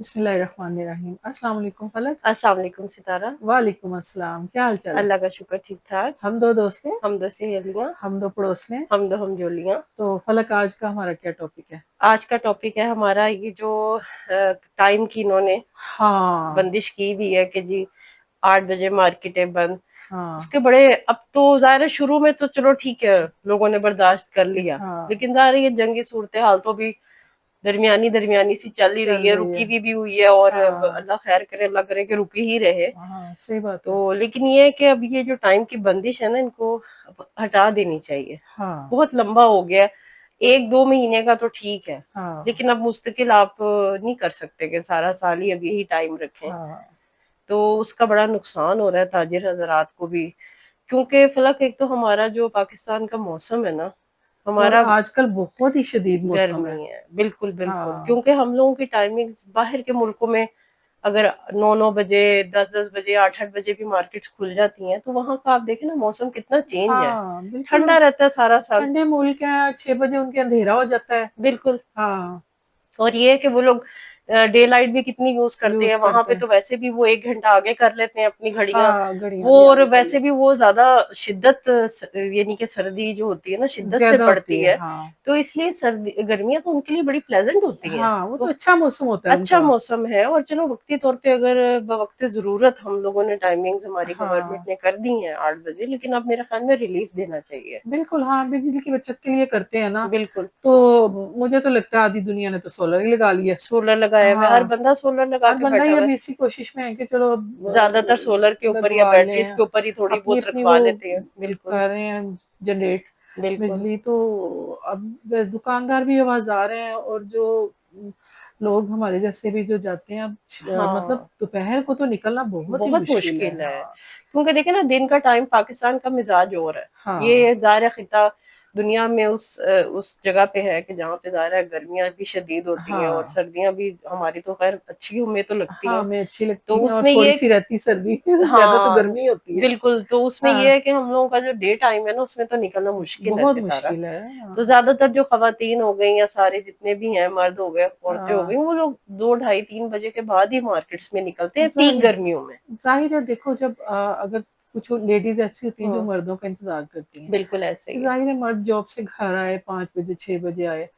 बिस्मिल्लाहिर्रहमानिर्रहीम। अस्सलाम वालेकुम फलक। अस्सलाम वालेकुम सितारा। वालेकुम अस्सलाम। क्या हाल चाल है? अल्लाह का शुक्र ठीक ठाक। हम दो दोस्त हैं, हम दो सहेलियाँ, हम दो पड़ोस में। हम दो हमजोलियाँ। तो फलक आज का हमारा क्या टॉपिक है? आज का टॉपिक है हमारा ये जो टाइम की इन्होंने हाँ बंदिश की हुई है कि जी 8 बजे मार्केटें बंद। हाँ उसके बड़े अब तो ज़ाहिर है शुरू में तो चलो ठीक है लोगों ने बर्दाश्त कर लिया, हाँ लेकिन ज़ाहिर है ये जंगी सूरत हाल तो भी दरमियानी दरमियानी सी चल ही रही चल है, रही है। रुकी भी हुई है और हाँ अल्लाह खैर करे, अल्लाह करे कि रुकी ही रहे। हाँ सही बात तो है। लेकिन ये है कि अब ये जो टाइम की बंदिश है ना इनको अब हटा देनी चाहिए। हाँ बहुत लंबा हो गया है, 1-2 महीने का तो ठीक है, हाँ लेकिन अब मुस्तकिल आप नहीं कर सकते कि सारा साल ही अब यही टाइम रखें। हाँ। तो उसका बड़ा नुकसान हो रहा है ताजिर हजरात को भी, क्योंकि फलक एक तो हमारा जो पाकिस्तान का मौसम है ना, और हमारा आजकल बहुत ही शदीद मौसम है। गर्मी है, बिल्कुल बिल्कुल, हाँ क्योंकि हम लोगों की टाइमिंग बाहर के मुल्कों में अगर 9-9 बजे 10-10 बजे 8-8 बजे भी मार्केट्स खुल जाती हैं तो वहां का आप देखें ना मौसम कितना चेंज है, हाँ बिल्कुल। ठंडा रहता है सारा साल। ठंडे मुल्क है, 6 बजे उनके अंधेरा हो जाता है। बिल्कुल। हाँ और ये है कि वो लोग डे लाइट भी कितनी यूज करते हैं, यूज वहां करते पे हैं। तो वैसे भी वो 1 घंटा आगे कर लेते हैं अपनी घड़ियां। हाँ घड़ियां वो भी और आगे कर वैसे लेते भी वो ज्यादा शिद्दत यानी कि सर्दी जो होती है ना हैं। शिद्दत से ज्यादा होती पड़ती है है। हाँ। तो इसलिए सर्दी गर्मियां तो उनके लिए बड़ी प्लेजेंट होती हैं। हाँ वो तो तो अच्छा मौसम होता है अच्छा उनका। मौसम है, और चलो वक्ती तौर पे अगर बवक्त जरूरत हम लोगों ने टाइमिंग्स हमारी गवर्नमेंट हाँ ने कर दी हैं 8 बजे, लेकिन अब मेरे ख्याल में रिलीफ देना चाहिए। बिल्कुल। हाँ बिजली की बचत के लिए करते हैं ना। बिल्कुल। तो मुझे तो लगता है आधी दुनिया ने तो सोलर ही लगा लिया। सोलर लगाया हुआ है, हर हाँ बंदा सोलर लगा हर के बंदा बैठा ही हुआ अब है। इसी कोशिश में है कि चलो ज्यादातर सोलर के ऊपर या लगवा ले, बैटरीज के ऊपर ही थोड़ी अपनी बहुत अपनी रखवा वो लेते हैं। बिल्कुल कर रहे हैं जनरेट बिल्कुल। बिजली। तो अब दुकानदार भी आवाज आ रहे हैं, और जो लोग हमारे जैसे भी जो जाते हैं अब मतलब हाँ दोपहर को तो निकलना बहुत ही बहुत मुश्किल है। मुश्किल है, हाँ क्योंकि देखिए ना दिन का टाइम पाकिस्तान का मिजाज और है। हाँ ये ज़ाहिर है खिता दुनिया में उस जगह पे है कि जहाँ पे ज़ाहिर है गर्मियां भी शदीद होती हैं और हाँ सर्दियां भी हमारी तो खैर अच्छी हमें तो लगती हाँ हैं। हमें अच्छी तो लगती है, और उसमें थोड़ी ये सी रहती सर्दी ज्यादा तो हाँ गर्मी होती है। बिल्कुल, तो उसमें ये हाँ है कि हम लोगों का जो डे टाइम है ना उसमें तो निकलना मुश्किल है बहुत सितारा। मुश्किल है। तो हाँ ज्यादातर जो खवातीन हो गई या सारे जितने भी हैं मर्द हो गए औरतें हो गई, हाँ वो लोग 2 ढाई 3 बजे के बाद ही मार्केट्स में निकलते हैं पीक जाहिर गर्मियों में। जाहिर है। देखो जब अगर कुछ लेडीज ऐसी होती हैं जो हम्म मर्दों का इंतजार करती हैं, बिल्कुल ऐसे तो ही है। जाहिर है मर्द जॉब से घर आए 5 बजे 6 बजे आए,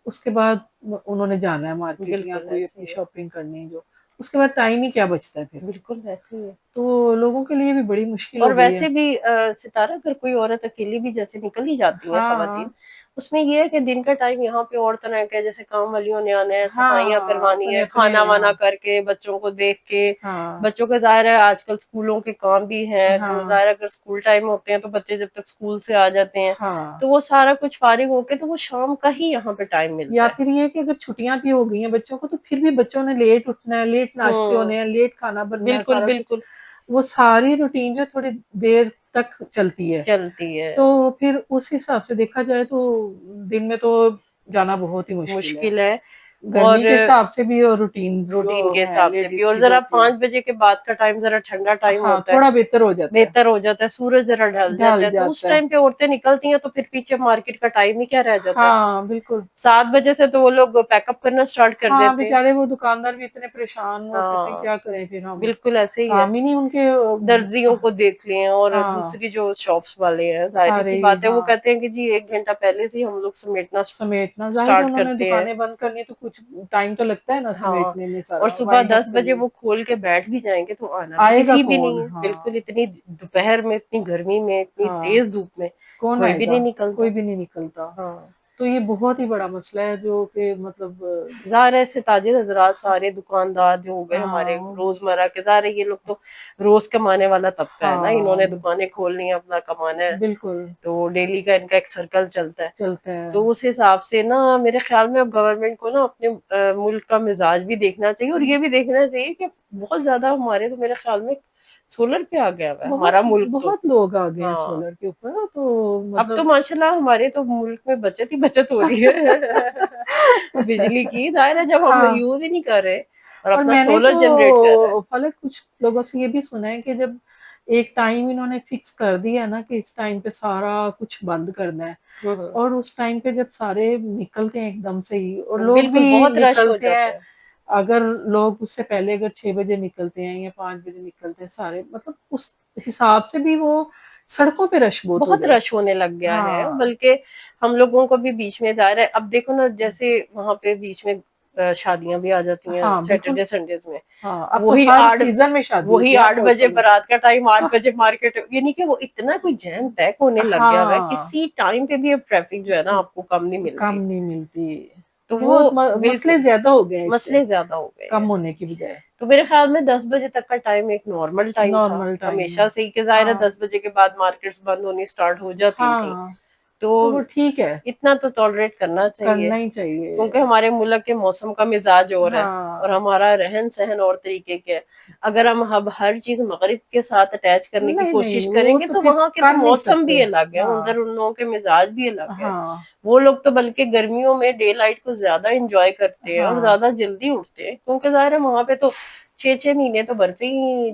उसके बाद उन्होंने जाना है मार्केट या बिल्कुल कोई ऐसे अपनी ही है। शॉपिंग करनी है, जो उसके बाद टाइम ही क्या बचता है फिर। बिल्कुल वैसे ही है। तो लोगों के लिए भी बड़ी मुश्किल और हो गई है। वैसे भी सितारा अगर कोई औरत अकेली भी जैसे निकल ही जाती है हाँ खवातीन, हाँ उसमें ये है कि दिन का टाइम यहाँ पे और तरह का है, जैसे काम वालियों ने आना है, सफाइयाँ हाँ करवानी अपने है, अपने खाना वाना हाँ करके बच्चों को देख के। हाँ बच्चों का ज़ाहिर है आजकल स्कूलों के काम भी है, तो हाँ ज़ाहिर है अगर स्कूल टाइम होते हैं तो बच्चे जब तक स्कूल से आ जाते हैं हाँ। तो वो सारा कुछ फारिग होके तो वो शाम का ही यहाँ पे टाइम या मिलता है। फिर ये कि अगर छुट्टियां भी हो गई हैं बच्चों को, तो फिर भी बच्चों ने लेट उठना है, लेट नाश्ते होने हैं, लेट खाना बनना है, बिल्कुल सारा कुछ। बिल्कुल वो सारी रूटीन जो थोड़ी देर तक चलती है, चलती है। तो फिर उस हिसाब से देखा जाए तो दिन में तो जाना बहुत ही मुश्किल है। मुश्किल है। गर्मी और के हिसाब से भी, और रूटीन रूटीन जो के है हिसाब से भी, लेडीज और की जो जरा होती है, 5 बजे के बाद का टाइम जरा ठंडा टाइम हाँ होता है, थोड़ा बेहतर हो जाता है। बेहतर हो जाता है, सूरज जरा ढल जाता ढल है, तो उस जाता है। टाइम पे औरतें निकलती हैं तो फिर पीछे मार्केट का टाइम ही क्या रह जाता है। हाँ बिल्कुल। 7 बजे से तो वो लोग पैकअप करना स्टार्ट कर हाँ देते हैं। बेचारे वो दुकानदार भी इतने परेशान, वो कहते हैं हाँ क्या करें फिर हम, बिल्कुल ऐसे ही है। काम ही नहीं उनके। दर्जियों को देख लें और हाँ दूसरी जो शॉप्स वाले हैं, जाहिर सारे सी ही बात है, वो हाँ कहते हैं कि जी 1 घंटा पहले से ही हम लोग समेटना समेटना, जाहिर है स्टार्ट उन्होंने करते हैं। दुकानें बंद करनी, तो कुछ टाइम तो लगता है ना हाँ, समेटने में, और सारा सुबह वाइंड अप 10 बजे करने में। वो खोल के बैठ भी जाएंगे तो आना तो आएगा किसी भी कौन? नहीं है, बिल्कुल हाँ इतनी दोपहर में इतनी गर्मी में इतनी हाँ तेज धूप में कौन कोई भी आएगा? नहीं कोई निकलता। भी नहीं निकलता। हाँ तो ये बहुत ही बड़ा मसला है, जो कि मतलब ज़ाहिर है ऐसे ताजिर हजरात सारे दुकानदार जो हो गए हमारे हाँ रोजमर्रा के, ज़ाहिर है ये लोग तो रोज कमाने वाला तबका है ना, हाँ इन्होंने दुकानें खोलनी है, अपना कमाना है, बिल्कुल तो डेली का इनका एक सर्कल चलता है। चलते तो हैं। उस हिसाब से ना मेरे ख्याल में अब गवर्नमेंट को ना अपने मुल्क का मिजाज भी देखना चाहिए, और ये भी देखना चाहिए कि बहुत ज्यादा हमारे तो मेरे ख्याल में सोलर पे आ गया हुआ है बहुत हमारा मुल्क तो। बहुत लोग आ गए हैं हाँ सोलर के ऊपर, तो अब तो मतलब माशाल्लाह हमारे तो मुल्क में बचत ही बचत हो रही है बिजली की, दायरा जब हम हाँ। यूज ही नहीं कर रहे और और अपना मैंने सोलर जनरेट कर रहे हैं। तो फलक कुछ लोगों से ये भी सुना है कि जब एक टाइम इन्होंने फिक्स कर दिया है ना कि इस टाइम पे सारा कुछ बंद करना है, हम्म और उस टाइम पे जब सारे निकलते हैं एकदम से ही, और लोग बिल्कुल भी बहुत रश हो निकलते जाता हैं, है। اگر لوگ اس سے پہلے اگر 6 بجے نکلتے ہیں یا 5 بجے نکلتے ہیں سارے، مطلب اس حساب سے بھی وہ سڑکوں پہ رش بہت ہو بہت جائے. رش ہونے لگ گیا ہے. ہاں بلکہ ہم لوگوں کو بھی بیچ میں ظاہر ہے اب دیکھو نا جیسے وہاں پہ بیچ میں شادیاں بھی آ جاتی ہیں ہاں بالکل. سیٹرڈے سنڈیز میں. ہاں اب تو وہی ہر آٹھ سیزن میں شادی وہی ہوتی ہے، ہر 8 بجے موسم میں. برات کا ٹائم 8 بجے مارکیٹ، یعنی کہ وہ اتنا کوئی جیم پیک ہونے لگ گیا ہوا ہے. ہاں کسی ٹائم پہ بھی اب ٹریفک جو ہے نا آپ کو کم نہیں کم ملتی. نہیں ملتی. تو وہ بہت مسئلے بالکل زیادہ ہو گئے ہیں اس سے مسئلے زیادہ ہو گئے ہیں. کم ہونے کی بجائے. تو میرے خیال میں 10 بجے تک کا ٹائم ایک نارمل ٹائم تھا نارمل ٹائم ہے. ہمیشہ سے ہی، کہ ظاہر ہے ہاں 10 بجے کے بعد مارکیٹس بند ہونی اسٹارٹ ہو جاتی تھیں. ہاں تو تو وہ ٹھیک ہے، اتنا تو ٹالریٹ کرنا چاہیے، کرنا ہی چاہیے. کیونکہ ہمارے ملک کے موسم کا مزاج اور ہے ہاں اور ہمارا رہن سہن اور طریقے کے. اگر ہم اب ہر چیز مغرب کے ساتھ اٹیچ کرنے کی نہیں کوشش نہیں کریں وہ گے تو پھر وہاں کے تو کر نہیں موسم سکتے. بھی الگ ہے، ہاں ادھر ان لوگوں کے مزاج بھی الگ ہے. ہاں وہ لوگ تو بلکہ گرمیوں میں ڈے لائٹ کو زیادہ انجوائے کرتے ہیں اور ہاں زیادہ جلدی اٹھتے ہیں، کیونکہ ظاہر ہے وہاں پہ تو 6 6 مہینے تو برفی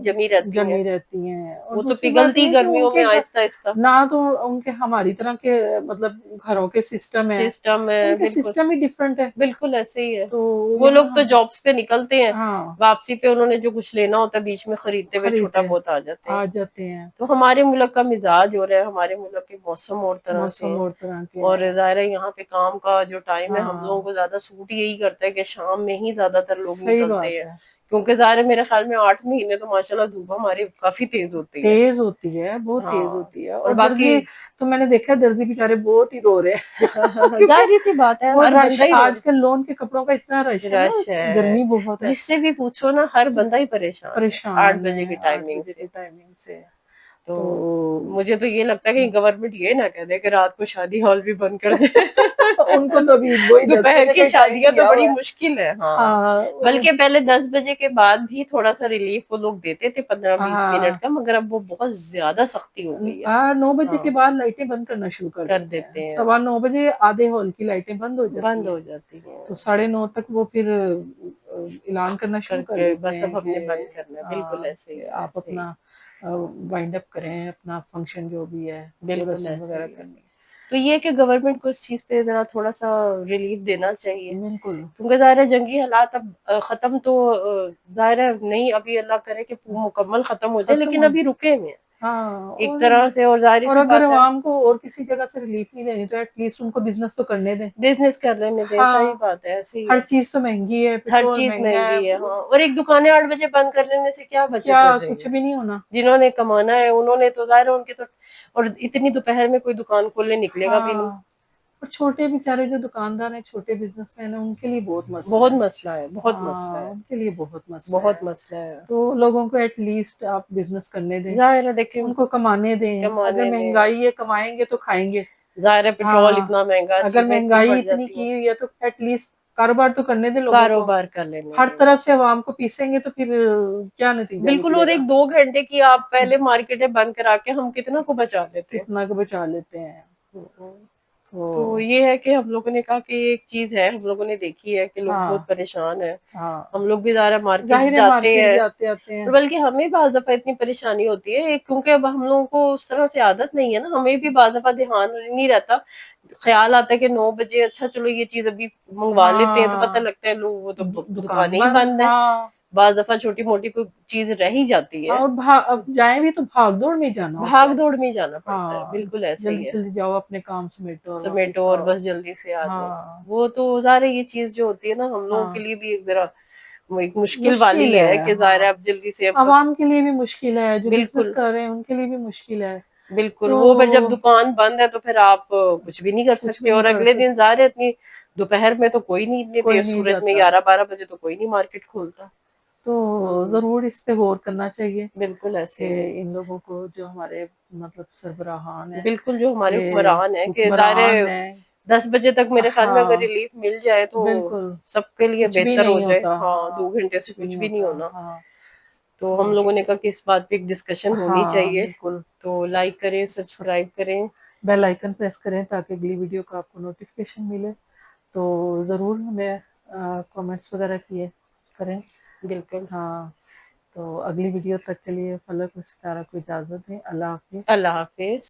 جمی رہتی ہیں. جمی رہتی ہیں. اور وہ تو دوسری بات پگھلتی یہ ہے کہ ان گرمیوں کے میں آہستہ آہستہ. نہ تو ان کے ہماری طرح کے مطلب گھروں کے سسٹم ہے، سسٹم ہے ان کے بالکل سسٹم ہی ڈفرینٹ ہے. بالکل ایسے ہی ہے. تو وہ لوگ یہاں تو جابس پہ نکلتے ہیں، ہاں واپسی پہ انہوں نے جو کچھ لینا ہوتا ہے بیچ میں خریدتے ہوئے چھوٹا خریدتے بہت آ جاتے ہیں. آ جاتے ہیں. تو ہمارے ملک کا مزاج ہو رہا ہے، ہمارے ملک کے موسم اور طرح سے موسم ہیں. اور طرح کے اور ہیں. ظاہر ہے یہاں پہ کام کا جو ٹائم ہے ہم ہاں لوگوں کو زیادہ سوٹ یہی کرتا ہے کہ شام میں ہی زیادہ تر لوگ صحیح نکلتے بات ہیں. ہے. کیونکہ ظاہر ہے میرے خیال میں 8 مہینے تو ماشاءاللہ دھوپ ہماری کافی تیز ہوتی ہے. تیز ہوتی ہے، بہت ہاں تیز ہوتی ہے. اور اور باقی درزی تو میں نے دیکھا درزی بیچارے بہت ہی رو رہے ہیں کیونکہ ظاہر سی بات ہے وہ ہر رش بندہ ہی رو آج کل لون کے کپڑوں کا اتنا رش ہے نا، گرمی بہت ہے. جس سے بھی پوچھو نا ہر تو بندہ ہی پریشان ہے 8 پریشان بجے ہے کی 8 ٹائمنگ بجے سے. کی ٹائمنگ سے. تو مجھے تو یہ لگتا ہے کہ گورنمنٹ یہ نہ کہہ دے کہ رات کو شادی ہال بھی بند کر دے. ان کو تو ابھی وہی 10 دوپہر بجے کا کی ہی ٹائم شادیاں تو دیا بڑی ہوا ہے. مشکل ہے. ہاں ہاں بلکہ پہلے 10 بجے کے بعد بھی تھوڑا سا ریلیف وہ لوگ دیتے تھے 15 20 منٹ ہاں کا، مگر اب وہ بہت زیادہ سختی ہو گئی ہے. 9 بجے ہاں کے بعد لائٹیں بند کرنا شروع کر دیتے ہیں. 9:15 آدھے ہال کی لائٹیں بند ہو بند جاتی ہیں. ہو جاتی ہیں. تو 9:30 تک وہ پھر اعلان کرنا شروع کر کے دیتے بس ہیں اب ہم کہ نے بند کرنا ہے. بالکل ایسے ہی کہ ہے آپ ایسے ہی اپنا وائنڈ اپ کریں، اپنا فنکشن جو بھی ہے جو بالکل رسم ایسے وغیرہ ہی ہے. کرنی تو یہ کہ گورنمنٹ کو اس چیز پہ ذرا تھوڑا سا ریلیف دینا چاہیے، ہے. بالکل. کیونکہ ظاہر ہے جنگی حالات اب ختم تو ظاہر ہے نہیں، ابھی اللہ کرے کہ مکمل ختم ہو جائے، ختم لیکن ہو. ابھی رکے ہوئے ہیں ہاں ایک طرح سے. اور ظاہر سی اگر بات ہے عوام کو اور کسی جگہ سے ریلیف نہیں دینی تو ایٹ لیسٹ ان کو بزنس تو کرنے دیں. بزنس کر لینے دیں. صحیح ہاں بات ہے، ایسے ہی ہر ہے. چیز تو مہنگی ہے، ہر پیٹرول چیز مہنگا مہنگی ہے. ہے. ہاں اور ایک دکانیں 8 بجے بند کر لینے سے کیا بچت ہو جائے کچھ گی؟ بھی نہیں ہونا. جنہوں نے کمانا ہے انہوں نے تو ظاہر ہے ان کے تو، اور اتنی دوپہر میں کوئی دکان کھولنے نکلے گا بھی نہیں. ہاں اور چھوٹے بیچارے جو دکاندار ہیں، چھوٹے بزنس مین ہیں، ان کے لیے بہت مسئلہ بہت ہے. مسئلہ ہے، بہت مسئلہ ہاں ہے. ان کے لیے بہت مسئلہ ہے. بہت مسئلہ ہے. تو لوگوں کو ایٹ لیسٹ آپ بزنس کرنے دیں، ظاہر ہے دیکھیں ان کو کمانے دیں. اگر کمانے میں مہنگائی ہے کمائیں گے تو کھائیں گے. ظاہر ہے پیٹرول ہاں اتنا مہنگا، اگر چیزیں اتنی مہنگائی بڑھ اتنی جاتی ہیں. کی ہوئی ہے تو ایٹ لیسٹ کاروبار تو کرنے دیں لوگوں کو. کاروبار کر لینے ہر دیں. طرف سے عوام کو پیسیں گے تو پھر کیا نتیجہ بالکل. نکلے اور گا. 1 2 گھنٹے کی آپ پہلے مارکیٹیں بند کرا کے ہم کتنا کو بچا دیتے ہیں. کتنا کو بچا لیتے ہیں. تو یہ ہے کہ ہم لوگوں نے کہا کہ ایک چیز ہے ہم لوگوں نے دیکھی ہے کہ لوگ ہاں بہت پریشان ہیں. ہاں ہم لوگ بھی ذرا مارکیٹ ظاہر ہے جاتے مارکیٹ ہیں، جاتے آتے ہیں. اور بلکہ ہمیں بعض دفعہ اتنی پریشانی ہوتی ہے کیونکہ اب ہم لوگوں کو اس طرح سے عادت نہیں ہے نا، ہمیں بھی بعض دفعہ دھیان نہیں رہتا. خیال آتا ہے کہ 9 بجے اچھا چلو یہ چیز ابھی منگوا لیتے ہیں، تو پتہ ہاں لگتا ہے لوگ وہ تو دکان دکانیں ہی بند ہیں. ہاں. بعض دفعہ چھوٹی موٹی کوئی چیز رہ ہی جاتی ہے. اور اب جائیں بھی تو بھاگ دوڑ میں جانا ہوتا بھاگ ہے. دوڑ میں ہی جانا پڑتا ہے. ہاں بالکل ایسے جلدی ہی ہے. جلدی جاؤ، اپنے کام سمیٹو اور سمیٹو واپس اور آؤ. بس جلدی سے آ جاؤ. ہاں وہ تو ظاہر ہے یہ چیز جو ہوتی ہے نا ہم لوگوں ہاں کے لیے بھی ایک ذرا وہ ایک مشکل والی ہے کہ ظاہر ہے ہاں. اب جلدی سے اب عوام کے لیے بھی مشکل ہے، جو بزنس بالکل کر رہے ہیں ان کے لیے بھی مشکل ہے. بالکل. تو وہ پھر جب دکان بند ہے تو پھر آپ کچھ بھی نہیں کر کچھ سکتے. بھی نہیں اور کر اگلے دن سکتے. ظاہر ہے اتنی دوپہر میں تو کوئی نہیں، اتنے کوئی تیز نہیں سورج میں جاتا. 11 12 بجے تو کوئی نہیں مارکیٹ کھولتا. تو ضرور اس پہ غور کرنا چاہیے بالکل ایسے کہ ہی ہے. ان لوگوں کو جو ہمارے مطلب سربراہان ہیں، بالکل جو ہمارے کہ حکمران ہیں کہ ظاہر حکمران ہے ہیں. 10 بجے تک میرے خیال میں اگر ہاں ریلیف مل جائے تو بالکل. سب کے لیے کچھ بھی بہتر ہو نہیں جائے. ہوتا. ہاں 2 گھنٹے سے کچھ بھی نہیں ہوتا. ہونا. ہاں تو ہم لوگوں نے کہا کہ اس بات پہ ایک ڈسکشن ہونی ہاں چاہیے. بالکل. تو لائک کریں، سبسکرائب کریں، بیل آئیکن پریس کریں تاکہ اگلی ویڈیو کا آپ کو نوٹیفیکیشن ملے. تو ضرور ہمیں کامنٹس وغیرہ کیے کریں. بالکل. ہاں تو اگلی ویڈیو تک کے لیے فلک و ستارہ کو اجازت دیں. اللہ حافظ. اللہ حافظ.